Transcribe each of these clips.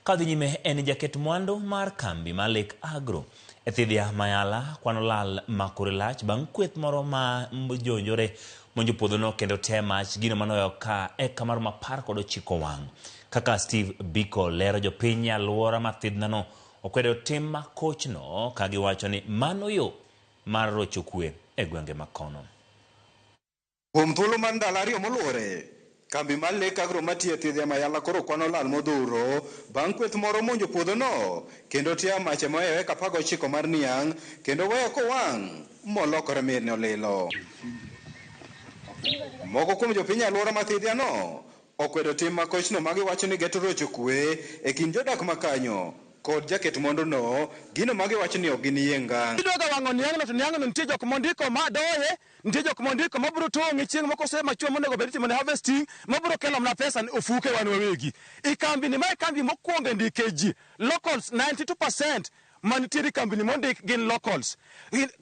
Kadhi nyime en jaket mwandu mar kambi ma Lake Agro e thidhia Mayala kwano lal makore lach bang' kweth moro ma jonjore monjo puodhono kendo te mach gino manoyo ka eka mar mapar kod ochiko wang'. Kaka Steve Biko lero jopiny aluora mathidhnano okwedo tim makochno ka giwacho ni mano yo mar rocho kwe e gwenge makono. Kuom thuolo mar ndalo ariyo moluore, kambi mar Lake Agro matiyo e thidhia Mayala koro kwano lal modhuro bang' kweth moro monjo puodhono kendo tia mache moewe eka 19 mar niang' kendo weyo kowang' molokore mirni olilo. Moko kuom jopiny aluora mathidhiano okwedo tim makochno magiwacho ni geto rocho kwe e kind jodak makanyo kod jaket mwanduno, gino magiwacho ni ok gin yiengang'. Idwaga wang'o niang'no to niang'no nitie jok mondiko madoye, nitie jok mondiko mabiro tong'e chieng' moko se machuo monego bed timone harvesting mabiro kelo mna pesa ofuke wan wawegi. I kambi ni ma kambi mokwongo ndike ji locals 92% manitiere kambi ni mondik gin locals.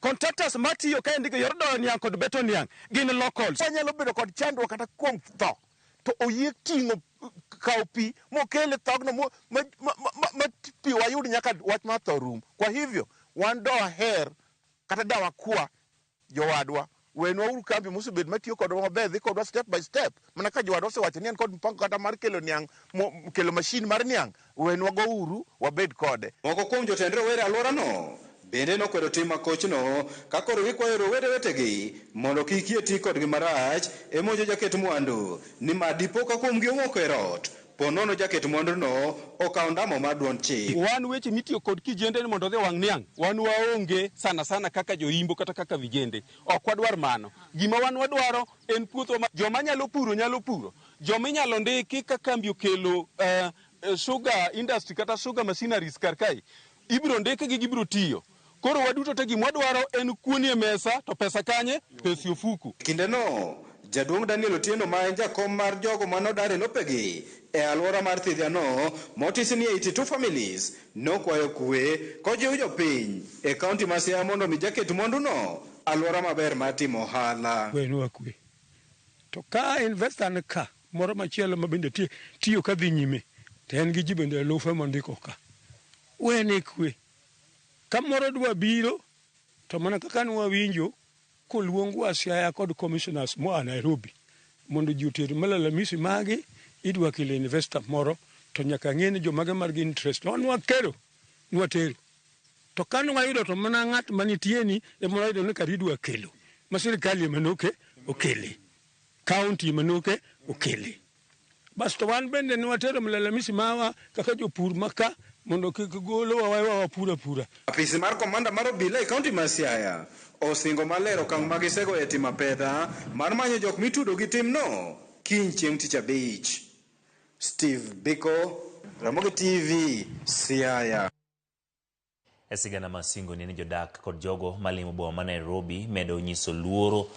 Contractors matiyo ka ndiko yor doyo niang' kod beto niang' gin locals. Wanyalo bedo kod chandruok kata kuom tho to oyie ting'o kaw pi mokele thogno ma pi wayud nyaka wach ma tho rum. Kwa hivyo wan doher kata dawakwa jowadwa wenwa uru kambi mosebed matiyo kodwa maber dhi kodwa step by step mana ka jowadwa osewacho ni en kod mpango kata mar kelo niang' kelo mashin mar niang' wenwa go uru wabed kode. Moko kuom jotend rowere alworano bende nokwedo tim makochno ka koro gikwayo rowere wetegi mondo kik yie ti kodgi marach e monjo jaket mwandu nimar dipo ka kuomgi owuok e rot ponono jaket mwanduno okawo ndamo mar duond chik. Wan weche mitiyo kod kijende mondo dhi wang' niang' wan waonge sana kaka joimbo kata kaka vijende ok wadwar mano. Gima wan wadwaro en puotho joma nyalo puro joma inyalo ndiki ka kambi okelo sugar industry kata sugar machineries kar kae ibiro ndiki gi gibiro tiyo. Koro waduto te gima wadwaro en kuoni e mesa to pesa kanye pesi ofuku. Kindeno Jaduong' Daniel Otieno ma en jakom mar jogo manodare lopegi e alwora mar thidhiano motisi ni 82 families nokwayo kwe kojiwo jopiny e kaunti ma Siaya mondo mi jaket mwanduno alwora maber mar timo ohala. Wenwa kwe. To ka investor ne ka moro machielo ma bende tiyo ka dhi nyime to en gi ji bende lufe mondiko ka. Wene kwe. Ka moro dwa biro to mana kaka nwawinjo koluongwa Siaya kod commissioners moa Nairobi mondo ji oter malalamisi magi idwa kelo investor moro to nyaka ng'eni jomage mar gi interest nwakero nwatero to ka nwayudo to mana ng'at manitieni ema nwayudo ni kar idwa kelo ma sirikali emanoke okele kaunti emanoke okele bas to wan bende nwatero malalamisi mawa kaka jopur maka mondo kik golowa wapura. Apisi mar komanda mar obila e kaunti ma Siaya osingo malero okang' magisego e timo pedha mar manyo jok mitudo gi timno kiny chieng' tich abich. Steve Biko, Ramogi TV, Siaya. E sigana masingo ni jodak kod jogo malimo boma ma Nairobi medo nyiso luoro